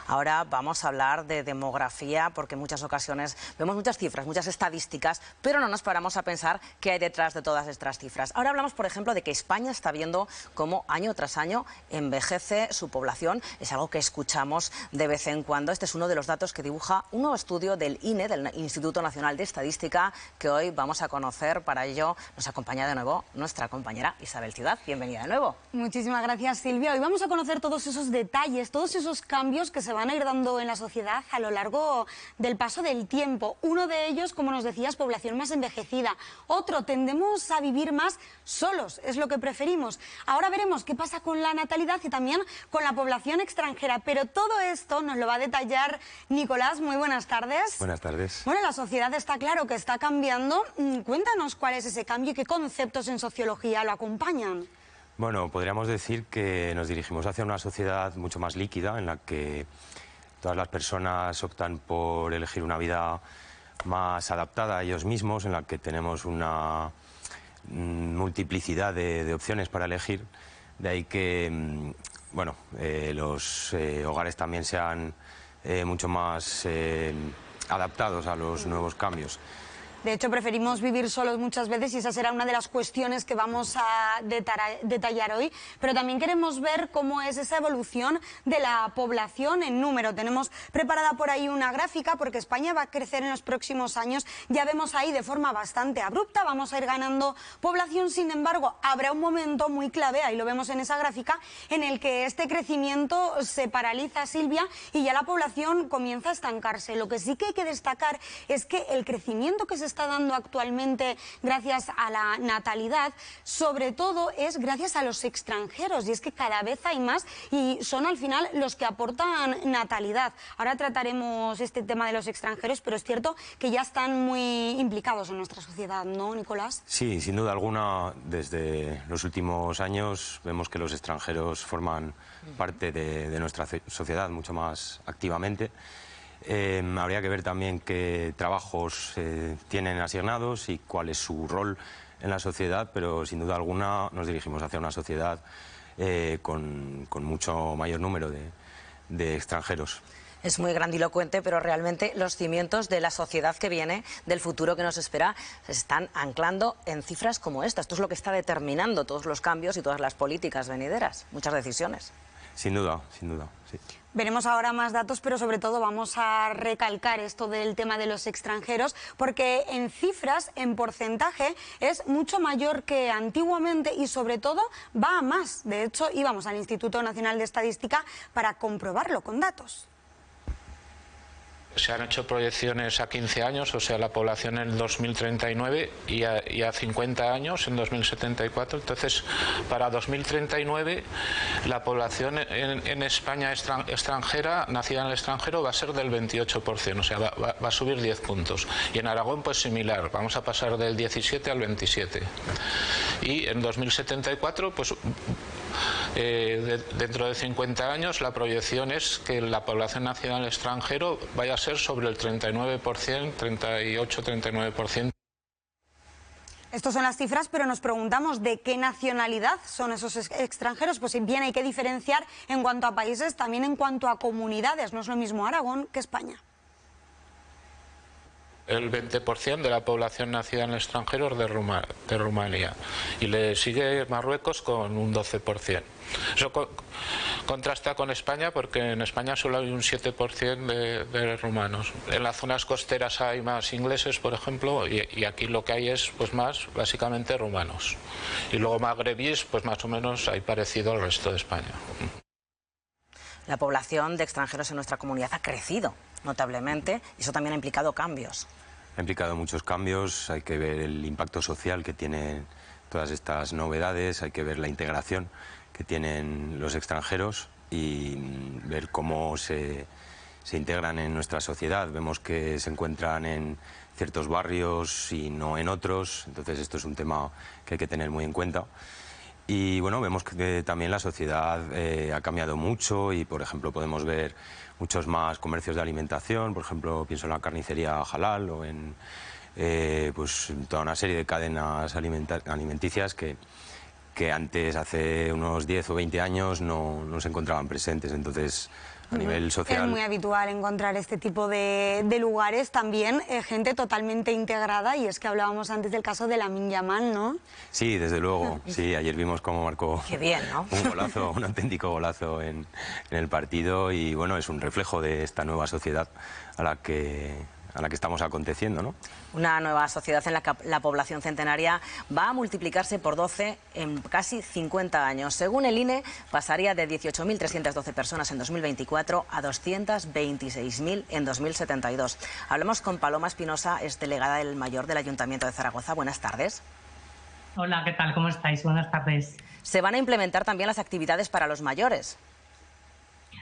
Ahora vamos a hablar de demografía porque en muchas ocasiones vemos muchas cifras, muchas estadísticas, pero no nos paramos a pensar qué hay detrás de todas estas cifras. Ahora hablamos, por ejemplo, de que España está viendo cómo año tras año envejece su población. Es algo que escuchamos de vez en cuando. Este es uno de los datos que dibuja un nuevo estudio del INE, del Instituto Nacional de Estadística, que hoy vamos a conocer. Para ello nos acompaña de nuevo nuestra compañera Isabel Ciudad. Bienvenida de nuevo. Muchísimas gracias, Silvia. Hoy vamos a conocer todos esos detalles, todos esos cambios que se van a ir dando en la sociedad a lo largo del paso del tiempo. Uno de ellos, como nos decías, población más envejecida. Otro, tendemos a vivir más solos, es lo que preferimos. Ahora veremos qué pasa con la natalidad y también con la población extranjera. Pero todo esto nos lo va a detallar Nicolás. Muy buenas tardes. Buenas tardes. Bueno, la sociedad está claro que está cambiando. Cuéntanos cuál es ese cambio y qué conceptos en sociología lo acompañan. Bueno, podríamos decir que nos dirigimos hacia una sociedad mucho más líquida, en la que todas las personas optan por elegir una vida más adaptada a ellos mismos, en la que tenemos una multiplicidad de opciones para elegir. De ahí que bueno, los hogares también sean mucho más adaptados a los nuevos cambios. De hecho, preferimos vivir solos muchas veces y esa será una de las cuestiones que vamos a detallar hoy. Pero también queremos ver cómo es esa evolución de la población en número. Tenemos preparada por ahí una gráfica porque España va a crecer en los próximos años. Ya vemos ahí de forma bastante abrupta, vamos a ir ganando población. Sin embargo, habrá un momento muy clave, ahí lo vemos en esa gráfica, en el que este crecimiento se paraliza, Silvia, y ya la población comienza a estancarse. Lo que sí que hay que destacar es que el crecimiento que se está dando actualmente gracias a la natalidad, sobre todo es gracias a los extranjeros, y es que cada vez hay más y son al final los que aportan natalidad. Ahora trataremos este tema de los extranjeros, pero es cierto que ya están muy implicados en nuestra sociedad, ¿no, Nicolás? Sí, sin duda alguna, desde los últimos años vemos que los extranjeros forman parte de nuestra sociedad mucho más activamente. Habría que ver también qué trabajos tienen asignados y cuál es su rol en la sociedad, pero sin duda alguna nos dirigimos hacia una sociedad con mucho mayor número de extranjeros. Es muy grandilocuente, pero realmente los cimientos de la sociedad que viene, del futuro que nos espera, se están anclando en cifras como esta. Esto es lo que está determinando todos los cambios y todas las políticas venideras, muchas decisiones. Sin duda, sí. Veremos ahora más datos, pero sobre todo vamos a recalcar esto del tema de los extranjeros, porque en cifras, en porcentaje, es mucho mayor que antiguamente y sobre todo va a más. De hecho, íbamos al Instituto Nacional de Estadística para comprobarlo con datos. Se han hecho proyecciones a 15 años, o sea, la población en 2039 y a 50 años en 2074. Entonces, para 2039, la población en España extranjera, nacida en el extranjero, va a ser del 28%, o sea, va a subir 10 puntos. Y en Aragón, pues similar, vamos a pasar del 17 al 27. Y en 2074, pues dentro de 50 años, la proyección es que la población nacida en el extranjero vaya a ser sobre el 39%, 38-39%. Estas son las cifras, pero nos preguntamos de qué nacionalidad son esos extranjeros. Pues bien, hay que diferenciar en cuanto a países, también en cuanto a comunidades. No es lo mismo Aragón que España. El 20% de la población nacida en el extranjero es de Rumanía y le sigue Marruecos con un 12%. Eso contrasta con España, porque en España solo hay un 7% de rumanos. En las zonas costeras hay más ingleses, por ejemplo, y aquí lo que hay es pues más básicamente rumanos. Y luego magrebíes, pues más o menos hay parecido al resto de España. La población de extranjeros en nuestra comunidad ha crecido notablemente y eso también ha implicado cambios. Ha implicado muchos cambios, hay que ver el impacto social que tienen todas estas novedades, hay que ver la integración que tienen los extranjeros y ver cómo se integran en nuestra sociedad. Vemos que se encuentran en ciertos barrios y no en otros, entonces esto es un tema que hay que tener muy en cuenta. Y bueno, vemos que también la sociedad ha cambiado mucho y, por ejemplo, podemos ver muchos más comercios de alimentación, por ejemplo, pienso en la carnicería halal o en pues toda una serie de cadenas alimenticias que antes, hace unos 10 o 20 años, no se encontraban presentes. Entonces, A nivel social... Es muy habitual encontrar este tipo de lugares, también gente totalmente integrada, y es que hablábamos antes del caso de Lamine Yamal, ¿no? Sí, desde luego. Sí, ayer vimos cómo marcó Qué bien, ¿no? un golazo, un auténtico golazo en el partido, y bueno, es un reflejo de esta nueva sociedad a la que estamos aconteciendo, ¿no? Una nueva sociedad en la que la población centenaria va a multiplicarse por 12 en casi 50 años. Según el INE, pasaría de 18.312 personas en 2024 a 226.000 en 2072. Hablamos con Paloma Espinosa, es delegada del Mayor del Ayuntamiento de Zaragoza. Buenas tardes. Hola, ¿qué tal? ¿Cómo estáis? Buenas tardes. ¿Se van a implementar también las actividades para los mayores?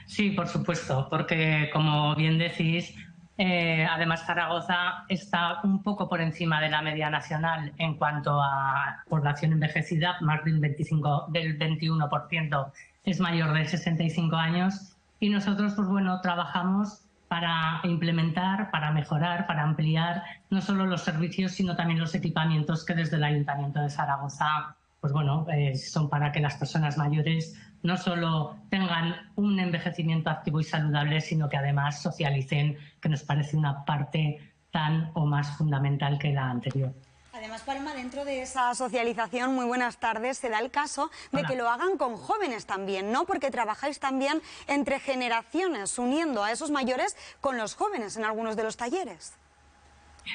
Sí, por supuesto, porque como bien decís, además Zaragoza está un poco por encima de la media nacional en cuanto a población envejecida, más del 21% es mayor de 65 años, y nosotros pues bueno, trabajamos para implementar, para mejorar, para ampliar no solo los servicios, sino también los equipamientos que desde el Ayuntamiento de Zaragoza pues bueno, son para que las personas mayores no solo tengan un envejecimiento activo y saludable, sino que además socialicen, que nos parece una parte tan o más fundamental que la anterior. Además, Paloma, dentro de esa socialización, muy buenas tardes, se da el caso de que lo hagan con jóvenes también, ¿no? Porque trabajáis también entre generaciones, uniendo a esos mayores con los jóvenes en algunos de los talleres.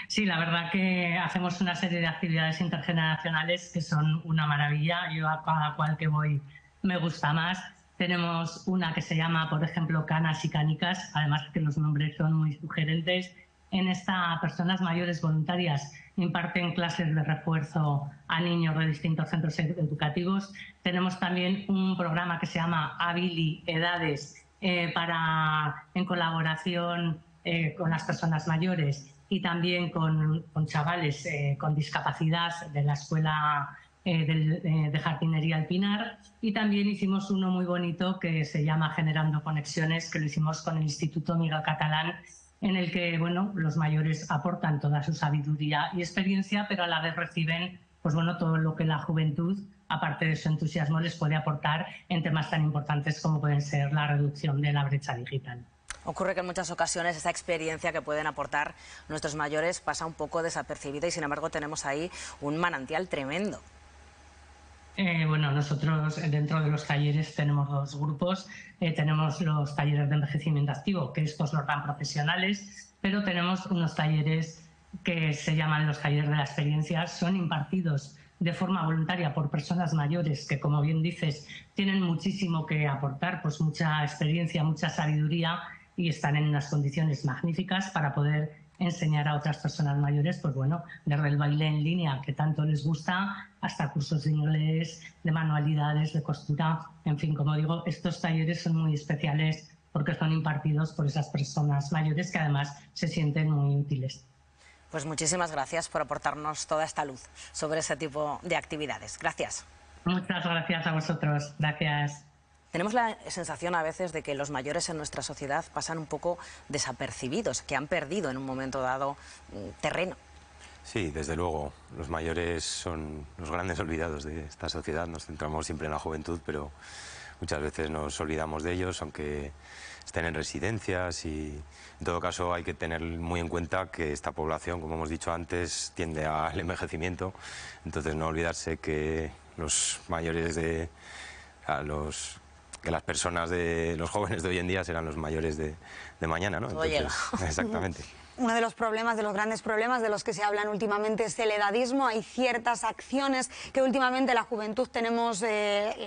Sí, la verdad que hacemos una serie de actividades intergeneracionales que son una maravilla. Yo a cada cual que voy me gusta más. Tenemos una que se llama, por ejemplo, Canas y Canicas, además que los nombres son muy sugerentes. En esta, personas mayores voluntarias imparten clases de refuerzo a niños de distintos centros educativos. Tenemos también un programa que se llama Habili Edades, en colaboración con las personas mayores y también con chavales con discapacidad de la Escuela de Jardinería El Pinar, y también hicimos uno muy bonito que se llama Generando Conexiones, que lo hicimos con el Instituto Miguel Catalán, en el que bueno, los mayores aportan toda su sabiduría y experiencia, pero a la vez reciben pues bueno, todo lo que la juventud, aparte de su entusiasmo, les puede aportar en temas tan importantes como pueden ser la reducción de la brecha digital. Ocurre que en muchas ocasiones esa experiencia que pueden aportar nuestros mayores pasa un poco desapercibida, y sin embargo tenemos ahí un manantial tremendo. Bueno, nosotros dentro de los talleres tenemos dos grupos. Tenemos los talleres de envejecimiento activo, que estos los dan profesionales, pero tenemos unos talleres que se llaman los talleres de la experiencia. Son impartidos de forma voluntaria por personas mayores que, como bien dices, tienen muchísimo que aportar, pues mucha experiencia, mucha sabiduría, y están en unas condiciones magníficas para poder enseñar a otras personas mayores, pues bueno, desde el baile en línea, que tanto les gusta, hasta cursos de inglés, de manualidades, de costura. En fin, como digo, estos talleres son muy especiales porque son impartidos por esas personas mayores que además se sienten muy útiles. Pues muchísimas gracias por aportarnos toda esta luz sobre ese tipo de actividades. Gracias. Muchas gracias a vosotros. Gracias. Tenemos la sensación a veces de que los mayores en nuestra sociedad pasan un poco desapercibidos, que han perdido en un momento dado terreno. Sí, desde luego. Los mayores son los grandes olvidados de esta sociedad. Nos centramos siempre en la juventud, pero muchas veces nos olvidamos de ellos, aunque estén en residencias, y en todo caso hay que tener muy en cuenta que esta población, como hemos dicho antes, tiende al envejecimiento. Entonces no olvidarse que los mayores que las personas los jóvenes de hoy en día serán los mayores de mañana, ¿no? Entonces, exactamente. Uno de los problemas, de los grandes problemas de los que se hablan últimamente es el edadismo. Hay ciertas acciones que últimamente la juventud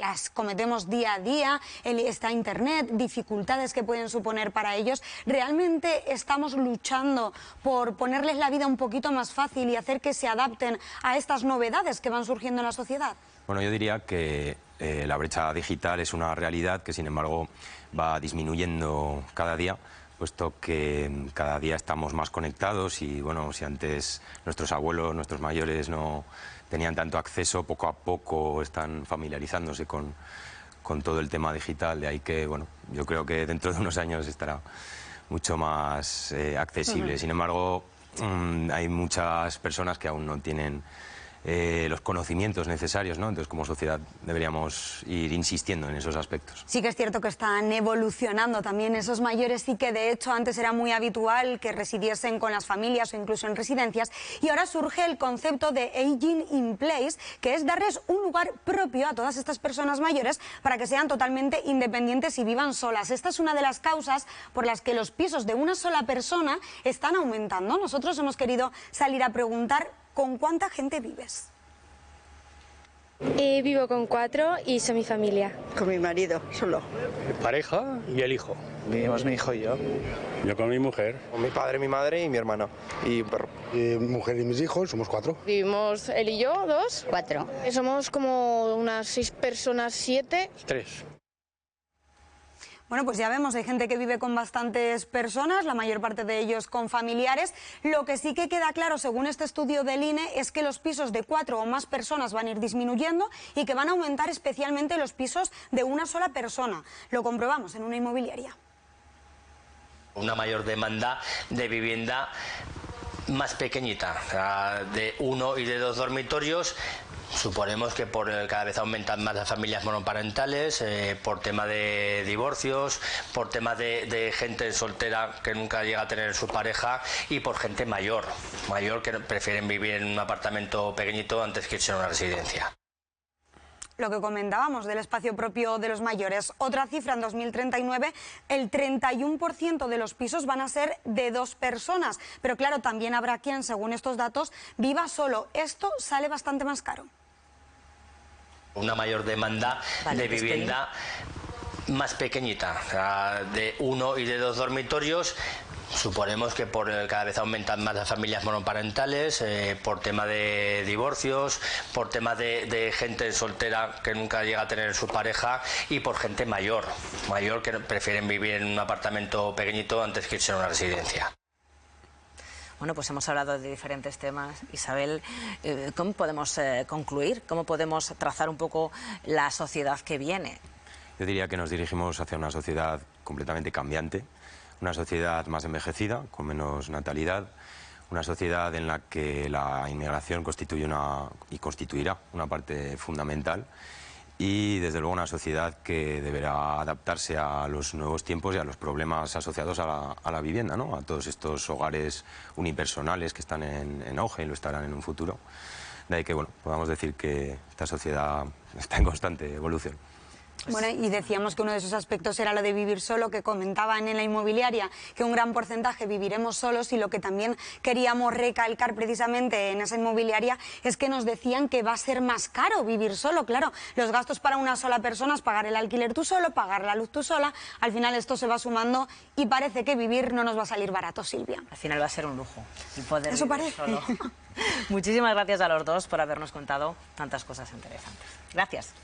las cometemos día a día. Está Internet, dificultades que pueden suponer para ellos. ¿Realmente estamos luchando por ponerles la vida un poquito más fácil y hacer que se adapten a estas novedades que van surgiendo en la sociedad? Bueno, yo diría que la brecha digital es una realidad que, sin embargo, va disminuyendo cada día, puesto que cada día estamos más conectados y, bueno, si antes nuestros abuelos, nuestros mayores no tenían tanto acceso, poco a poco están familiarizándose con todo el tema digital. De ahí que, bueno, yo creo que dentro de unos años estará mucho más accesible. Sin embargo, hay muchas personas que aún no tienen los conocimientos necesarios, ¿no? Entonces, como sociedad deberíamos ir insistiendo en esos aspectos. Sí que es cierto que están evolucionando también esos mayores y que de hecho antes era muy habitual que residiesen con las familias o incluso en residencias, y ahora surge el concepto de Aging in Place, que es darles un lugar propio a todas estas personas mayores para que sean totalmente independientes y vivan solas. Esta es una de las causas por las que los pisos de una sola persona están aumentando. Nosotros hemos querido salir a preguntar ¿con cuánta gente vives? Vivo con 4 y soy mi familia. Con mi marido, solo. Mi pareja y el hijo. Vivimos mi hijo y yo. Yo con mi mujer. Con mi padre, mi madre y mi hermana. Y un perro. Mi mujer y mis hijos, somos 4. Vivimos él y yo, 2. 4. Somos como unas 6 personas, 7. 3. Bueno, pues ya vemos, hay gente que vive con bastantes personas, la mayor parte de ellos con familiares. Lo que sí que queda claro, según este estudio del INE, es que los pisos de 4 o más personas van a ir disminuyendo y que van a aumentar especialmente los pisos de una sola persona. Lo comprobamos en una inmobiliaria. Una mayor demanda de vivienda más pequeñita, o sea, de 1 y de 2 dormitorios. Suponemos que cada vez aumentan más las familias monoparentales, por tema de divorcios, por tema de gente soltera que nunca llega a tener su pareja, y por gente mayor que prefieren vivir en un apartamento pequeñito antes que irse a una residencia. Lo que comentábamos del espacio propio de los mayores. Otra cifra, en 2039, el 31% de los pisos van a ser de 2 personas. Pero claro, también habrá quien, según estos datos, viva solo. Esto sale bastante más caro. Una mayor demanda de vivienda más pequeñita, o sea, de 1 y de 2 dormitorios. Suponemos que cada vez aumentan más las familias monoparentales, por tema de divorcios, por tema de gente soltera que nunca llega a tener su pareja, y por gente mayor que prefieren vivir en un apartamento pequeñito antes que irse a una residencia. Bueno, pues hemos hablado de diferentes temas. Isabel, ¿cómo podemos concluir? ¿Cómo podemos trazar un poco la sociedad que viene? Yo diría que nos dirigimos hacia una sociedad completamente cambiante, una sociedad más envejecida, con menos natalidad, una sociedad en la que la inmigración constituye y constituirá una parte fundamental, y desde luego una sociedad que deberá adaptarse a los nuevos tiempos y a los problemas asociados a la vivienda, ¿no? A todos estos hogares unipersonales que están en auge y lo estarán en un futuro. De ahí que, bueno, podamos decir que esta sociedad está en constante evolución. Bueno, y decíamos que uno de esos aspectos era lo de vivir solo, que comentaban en la inmobiliaria que un gran porcentaje viviremos solos, y lo que también queríamos recalcar precisamente en esa inmobiliaria es que nos decían que va a ser más caro vivir solo. Claro, los gastos para una sola persona es pagar el alquiler tú solo, pagar la luz tú sola, al final esto se va sumando y parece que vivir no nos va a salir barato, Silvia. Al final va a ser un lujo el poder Eso vivir parece. solo. Muchísimas gracias a los dos por habernos contado tantas cosas interesantes. Gracias.